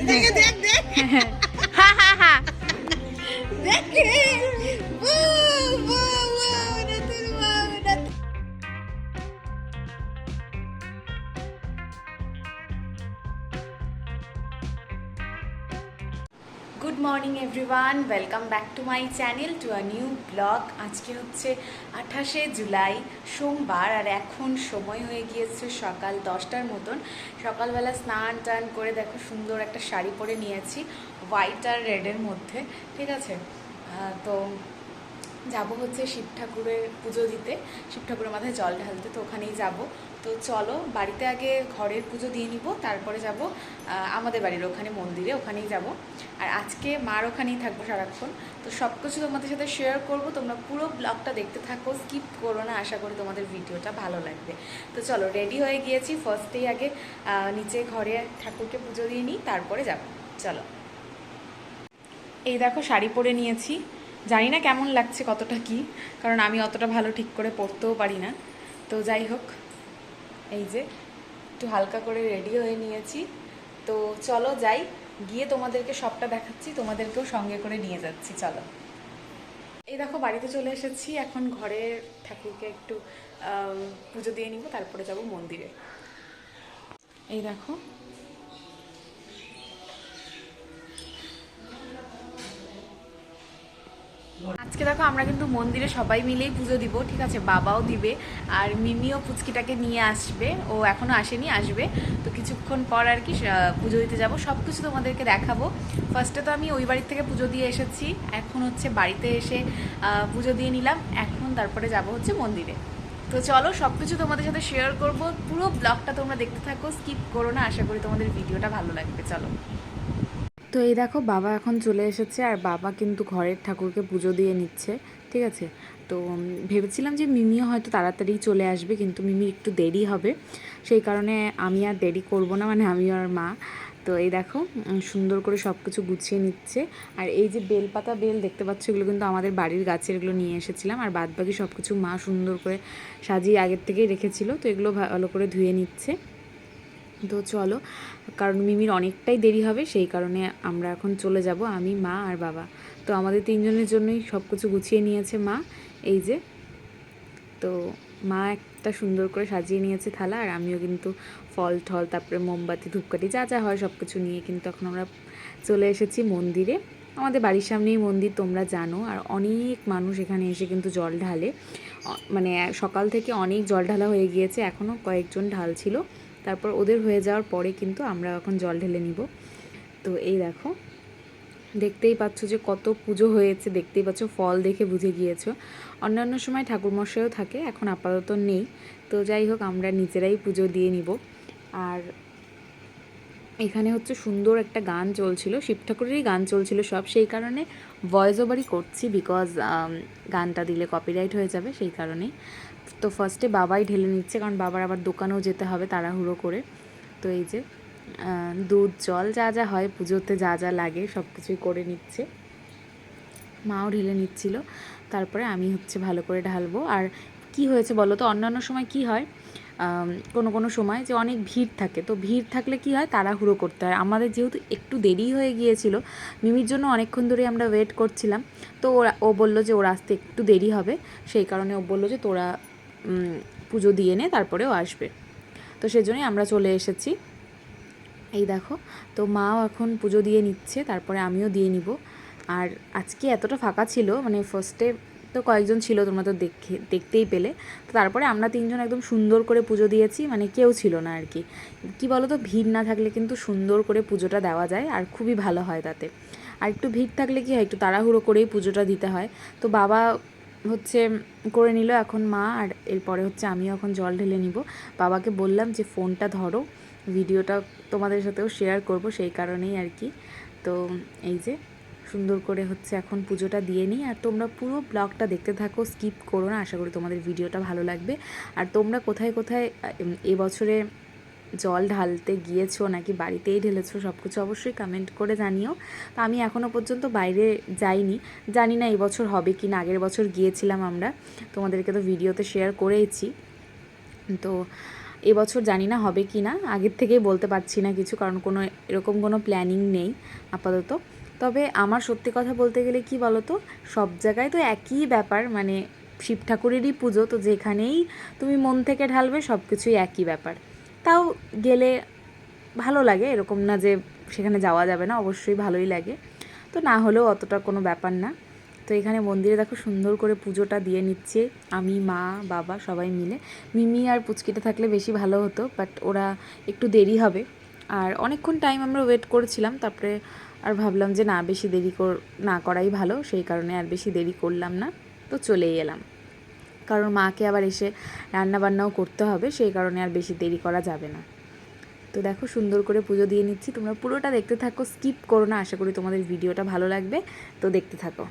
দেখে দেখ দেখ হা হা হা দেখ রে ও ও ও নতুন বউ নতুন good morning everyone, welcome back to my channel to a new blog. আজকে হচ্ছে 28শে জুলাই সোমবার, আর এখন সময় হয়ে গিয়েছে সকাল 10টার মতন। সকালবেলা স্নান টান করে দেখো সুন্দর একটা শাড়ি পরে নিয়েছি, হোয়াইট আর রেডের মধ্যে, ঠিক আছে। তো যাব হচ্ছে শিব ঠাকুরের পুজো দিতে, শিব ঠাকুরের মাথায় জল ঢালতে, তো ওখানেই যাব। তো চলো বাড়িতে আগে ঘরের পুজো দিয়ে নিব, তারপরে যাব আমাদের বাড়ির ওখানে মন্দিরে, ওখানেই যাব। আর আজকে মার ওখানেই থাকবো সারাক্ষণ। তো সব কিছু তোমাদের সাথে শেয়ার করব, তোমরা পুরো ব্লগটা দেখতে থাকো, স্কিপ করো না। আশা করি তোমাদের ভিডিওটা ভালো লাগবে। তো চলো রেডি হয়ে গিয়েছি, ফার্স্টেই আগে নিচে ঘরে ঠাকুরকে পুজো দিয়ে নিই, তারপরে যাব। চলো, এই দেখো শাড়ি পরে নিয়েছি, জানি না কেমন লাগছে কতটা কি, কারণ আমি অতটা ভালো ঠিক করে পরতেও পারি না। তো যাই হোক, এই যে একটু হালকা করে রেডি হয়ে নিয়েছি। তো চলো যাই, গিয়ে তোমাদেরকে সবটা দেখাচ্ছি, তোমাদেরকেও সঙ্গে করে নিয়ে যাচ্ছি। চলো, এই দেখো বাড়িতে চলে এসেছি, এখন ঘরে ঠাকুরকে একটু পুজো দিয়ে নিব, তারপরে যাব মন্দিরে। এই দেখো আজকে দেখো আমরা কিন্তু মন্দিরে সবাই মিলেই পুজো দিব, ঠিক আছে। বাবাও দিবে, আর মিমিও পুচকিটাকে নিয়ে আসবে, ও এখনো আসেনি, আসবে। তো কিছুক্ষণ পর আর কি পুজো দিতে যাব, সব কিছু তোমাদেরকে দেখাবো। ফার্স্টে তো আমি ওই বাড়ির থেকে পুজো দিয়ে এসেছি, এখন হচ্ছে বাড়িতে এসে পুজো দিয়ে নিলাম, এখন তারপরে যাব হচ্ছে মন্দিরে। তো চলো সব কিছু তোমাদের সাথে শেয়ার করব, পুরো ব্লগটা তোমরা দেখতে থাকো, স্কিপ করো না। আশা করি তোমাদের ভিডিওটা ভালো লাগবে। চলো, তো এই দেখো বাবা এখন চলে এসেছে, আর বাবা কিন্তু ঘরের ঠাকুরকে পুজো দিয়ে নিচ্ছে, ঠিক আছে। তো ভেবেছিলাম যে মিমিও হয়তো তাড়াতাড়ি চলে আসবে, কিন্তু মিমি একটু দেরি হবে, সেই কারণে আমি আর দেরি করব না, মানে আমি আর মা। তো এই দেখো সুন্দর করে সব কিছু গুছিয়ে নিচ্ছে। আর এই যে বেলপাতা বেল দেখতে পাচ্ছ, এগুলো কিন্তু আমাদের বাড়ির গাছের, এগুলো নিয়ে এসেছিলাম। আর বাদ বাকি সব কিছু মা সুন্দর করে সাজিয়ে আগের থেকেই রেখেছিল, তো এগুলো ভালো করে ধুয়ে নিচ্ছে। তো চলো, কারণ মিমির অনেকটাই দেরি হবে, সেই কারণে আমরা এখন চলে যাব, আমি, মা আর বাবা। তো আমাদের তিনজনের জন্যই সব কিছু গুছিয়ে নিয়েছে মা, এই যে। তো মা একটা সুন্দর করে সাজিয়ে নিয়েছে থালা, আর আমিও কিন্তু ফল ঠল, তারপরে মোমবাতি ধূপকাঠি যা যা হয় সব কিছু নিয়ে কিন্তু এখন আমরা চলে এসেছি মন্দিরে। আমাদের বাড়ির সামনেই মন্দির, তোমরা জানো। আর অনেক মানুষ এখানে এসে কিন্তু জল ঢালে, মানে সকাল থেকে অনেক জল ঢালা হয়ে গিয়েছে, এখনও কয়েকজন ঢালছিল, তারপর ওদের হয়ে যাওয়ার পরে কিন্তু আমরা এখন জল ঢেলে নিব। তো এই দেখো দেখতেই পাচ্ছ যে কত পুজো হয়েছে, দেখতেই পাচ্ছ, ফল দেখে বুঝে গিয়েছো। অন্যান্য সময় ঠাকুরমশাইও থাকে, এখন আপাতত নেই। তো যাই হোক, আমরা নিজেরাই পুজো দিয়ে নিব। আর এখানে হচ্ছে সুন্দর একটা গান চলছিল, শিব ঠাকুরেরই গান চলছিল সব, সেই কারণে ভয়েস ওভারই করছি, বিকজ গানটা দিলে কপিরাইট হয়ে যাবে, সেই কারণেই। তো ফার্স্টে বাবাই ঢেলে নিচ্ছে, কারণ বাবার আবার দোকানেও যেতে হবে তাড়াহুড়ো করে। তো এই যে দুধ জল যা যা হয় পুজোতে, যা যা লাগে সব কিছুই করে নিচ্ছে, মাও ঢেলে নিচ্ছিল। তারপরে আমি হচ্ছে ভালো করে ঢালবো। আর কি হয়েছে বলো তো, অন্যান্য সময় কি হয়, কোনো কোনো সময় যে অনেক ভিড় থাকে, তো ভিড় থাকলে কি হয়, তাড়াহুড়ো করতে হয়। আমাদের যেহেতু একটু দেরি হয়ে গিয়েছিল, মিমির জন্য অনেকক্ষণ ধরে আমরা ওয়েট করছিলাম, তো ও বললো যে ওর আসতে একটু দেরি হবে, সেই কারণে ও বললো যে তোরা পুজো দিয়ে নে, তারপরে ও আসবে। তো সেজন্যই আমরা চলে এসেছি। এই দেখো, তো মাও এখন পুজো দিয়ে নিচ্ছে, তারপরে আমিও দিয়ে নিব। আর আজকে এতটা ফাঁকা ছিল, মানে ফার্স্টে তো কয়েকজন ছিল, তোমরা তো দেখতেই পেলে। তো তারপরে আমরা তিনজন একদম সুন্দর করে পুজো দিয়েছি, মানে কেউ ছিল না আর কি। কী বলো তো, ভিড় না থাকলে কিন্তু সুন্দর করে পুজোটা দেওয়া যায়, আর খুবই ভালো হয় তাতে। আর একটু ভিড় থাকলে কি হয়, একটু তাড়াহুড়ো করেই পুজোটা দিতে হয়। তো বাবা হচ্ছে করে নিল, এখন মা, আর এরপরে হচ্ছে আমিও এখন জল ঢেলে নিব। বাবাকে বললাম যে ফোনটা ধরো, ভিডিওটা তোমাদের সাথেও শেয়ার করব, সেই কারণেই আর কি। তো এই যে সুন্দর করে হচ্ছে এখন পুজোটা দিয়ে নিই, আর তোমরা পুরো ব্লগটা দেখতে থাকো, স্কিপ করো না। আশা করি তোমাদের ভিডিওটা ভালো লাগবে। আর তোমরা কোথায় কোথায় এবছরে জল ঢালতে গিয়েছো, নাকি বাড়িতেই ঢেলেছো, সব কিছু অবশ্যই কমেন্ট করে জানিও। তো আমি এখনও পর্যন্ত বাইরে যাইনি, জানি না এই বছর হবে কি না। আগের বছর গিয়েছিলাম আমরা, তোমাদেরকে তো ভিডিওতে শেয়ার করেইছি। তো এবছর জানি না হবে কি না, আগের থেকেই বলতে পারছি না কিছু, কারণ কোনো এরকম কোনো প্ল্যানিং নেই আপাতত। তবে আমার সত্যি কথা বলতে গেলে কি বলো তো, সব জায়গায় তো একই ব্যাপার, মানে শিব ঠাকুরেরই পুজো, তো যেখানেই তুমি মন থেকে ঢালবে সব কিছুই একই ব্যাপার। তাও গেলে ভালো লাগে, এরকম না যে সেখানে যাওয়া যাবে না, অবশ্যই ভালোই লাগে। তো না হলেও অতটা কোনো ব্যাপার না। তো এখানে মন্দিরে দেখো সুন্দর করে পুজোটা দিয়ে নিচ্ছে আমি, মা, বাবা সবাই মিলে। মিমি আর পুচকিটা থাকলে বেশি ভালো হতো, বাট ওরা একটু দেরি হবে। আর অনেকক্ষণ টাইম আমরা ওয়েট করেছিলাম, তারপরে আর ভাবলাম যে না, বেশি দেরি না করাই ভালো, সেই কারণে আর বেশি দেরি করলাম না, তো চলেই এলাম। কারণ মাকে আবার এসে রান্নাবান্নাও করতে হবে, সেই কারণে আর বেশি দেরি করা যাবে না। তো দেখো সুন্দর করে পুজো দিয়ে নিচ্ছি, তোমরা পুরোটা দেখতে থাকো, স্কিপ করো না, আশা করি তোমাদের ভিডিওটা ভালো লাগবে, তো দেখতে থাকো।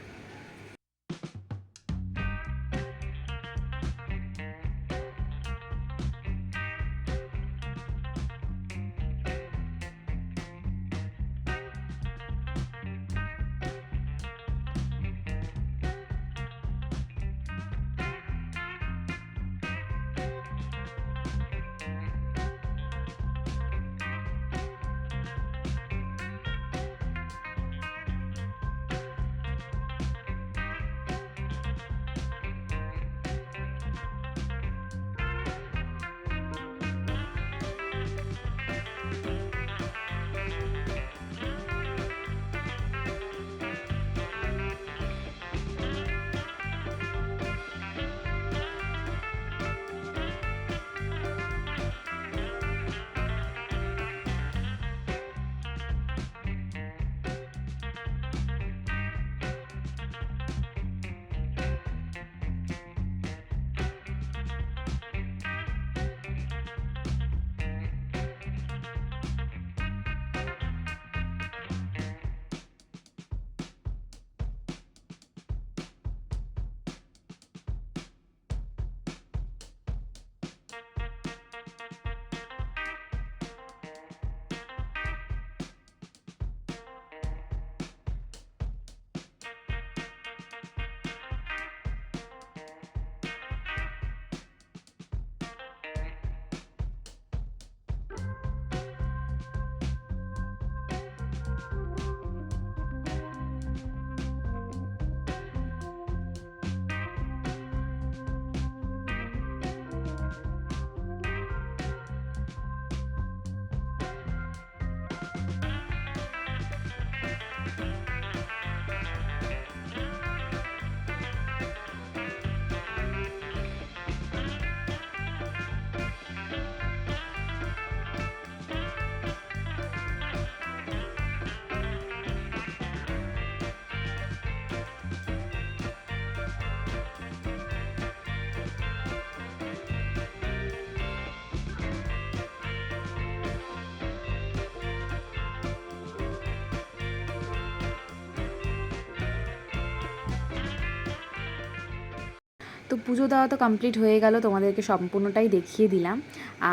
তো পুজো দেওয়া তো কমপ্লিট হয়ে গেল, তোমাদেরকে সম্পূর্ণটাই দেখিয়ে দিলাম।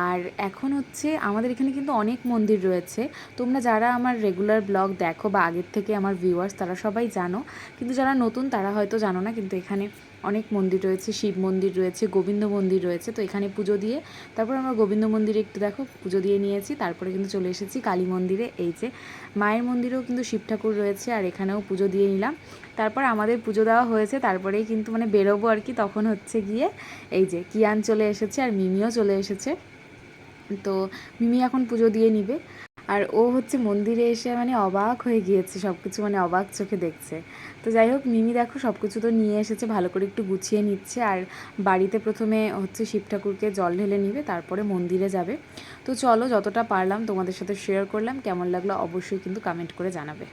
আর এখন হচ্ছে আমাদের এখানে কিন্তু অনেক মন্দির রয়েছে, তোমরা যারা আমার রেগুলার ব্লগ দেখো বা আগের থেকে আমার ভিউয়ার্স, তারা সবাই জানো, কিন্তু যারা নতুন তারা হয়তো জানো না। কিন্তু এখানে অনেক মন্দির রয়েছে, শিব মন্দির রয়েছে, গোবিন্দ মন্দির রয়েছে। তো এখানে পুজো দিয়ে তারপর আমরা গোবিন্দ মন্দিরে একটু দেখো পুজো দিয়ে নিয়েছি, তারপরে কিন্তু চলে এসেছি কালী মন্দিরে। এই যে মায়ের মন্দিরেও কিন্তু শিব ঠাকুর রয়েছে, আর এখানেও পুজো দিয়ে নিলাম। তারপর আমাদের পুজো দেওয়া হয়েছে, তারপরেই কিন্তু মানে বেরোবো আর কি, তখন হচ্ছে গিয়ে এই যে কিয়ান চলে এসেছে আর মিমিও চলে এসেছে। তো মিমি এখন পুজো দিয়ে নিবে, আর ও হচ্ছে মন্দিরে এসে মানে অবাক হয়ে গিয়েছে, সব কিছু মানে অবাক চোখে দেখছে। তো যাই হোক, মিমি দেখো সব কিছু তো নিয়ে এসেছে, ভালো করে একটু গুছিয়ে নিচ্ছে। আর বাড়িতে প্রথমে হচ্ছে শিব ঠাকুরকে জল ঢেলে নিবে, তারপরে মন্দিরে যাবে। তো চলো, যতটা পারলাম তোমাদের সাথে শেয়ার করলাম, কেমন লাগলো অবশ্যই কিন্তু কমেন্ট করে জানাবে।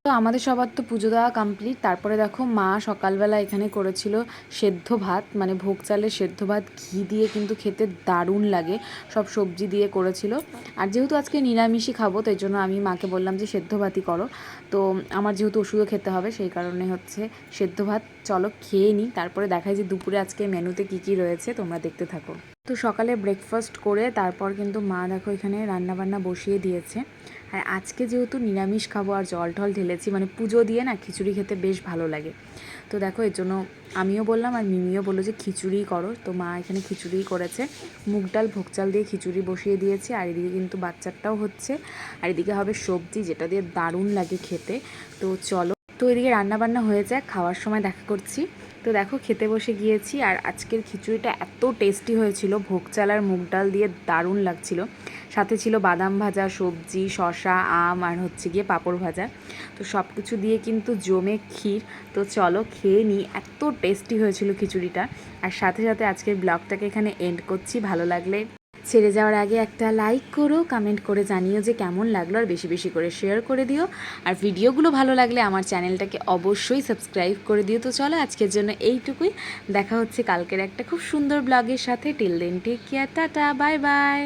তো আমাদের সবার তো পুজো দেওয়া কমপ্লিট। তারপরে দেখো মা সকালবেলা এখানে করেছিল সেদ্ধ ভাত, মানে ভোগ চালের সেদ্ধ ভাত, ঘি দিয়ে কিন্তু খেতে দারুণ লাগে, সব সবজি দিয়ে করেছিল। আর যেহেতু আজকে নিরামিষই খাবো, তাই জন্য আমি মাকে বললাম যে সেদ্ধ ভাতই করো। তো আমার যেহেতু ওষুধও খেতে হবে, সেই কারণে হচ্ছে সেদ্ধ ভাত। চলো খেয়ে নিই, তারপরে দেখাই যে দুপুরে আজকে মেনুতে কি কি রয়েছে, তোমরা দেখতে থাকো। তো সকালে ব্রেকফাস্ট করে তারপর কিন্তু মা দেখো এখানে রান্নাবান্না বসিয়ে দিয়েছে। আর আজকে যেহেতু নিরামিষ খাবো আর জল টল ঢেলেছি, মানে পুজো দিয়ে না খিচুড়ি খেতে বেশ ভালো লাগে। তো দেখো এর জন্য আমিও বললাম আর মিমিও বললো যে খিচুড়িই করো। তো মা এখানে খিচুড়িই করেছে, মুগ ডাল ভোগ চাল দিয়ে খিচুড়ি বসিয়ে দিয়েছে। আর এদিকে কিন্তু বাচ্চারটাও হচ্ছে, আর এদিকে হবে সবজি যেটা দিয়ে দারুণ লাগে খেতে। তো চলো, তো এদিকে রান্নাবান্না হয়ে যায়, খাওয়ার সময় দেখা করছি। তো দেখো খেতে বসে গিয়েছি, আর আজকের খিচুড়িটা এত টেস্টি হয়েছিল, ভোগ চাল আর মুগ ডাল দিয়ে দারুণ লাগছিল। সাথে ছিল বাদাম ভাজা, সবজি, শসা, আম আর হচ্ছে গিয়ে পাঁপড় ভাজা। তো সব কিছু দিয়ে কিন্তু জমে ক্ষীর। তো চলো খেয়ে নিই, এত টেস্টি হয়েছিল খিচুড়িটা। আর সাথে সাথে আজকের ব্লগটাকে এখানে এন্ড করছি। ভালো লাগলে ছেড়ে যাওয়ার আগে একটা লাইক করো, কমেন্ট করে জানিও যে কেমন লাগলো, আর বেশি বেশি করে শেয়ার করে দিও। আর ভিডিওগুলো ভালো লাগলে আমার চ্যানেলটাকে অবশ্যই সাবস্ক্রাইব করে দিও। তো চলো আজকের জন্য এইটুকুই, দেখা হচ্ছে কালকের একটা খুব সুন্দর ব্লগের সাথে। Till then take care, tata, bye by.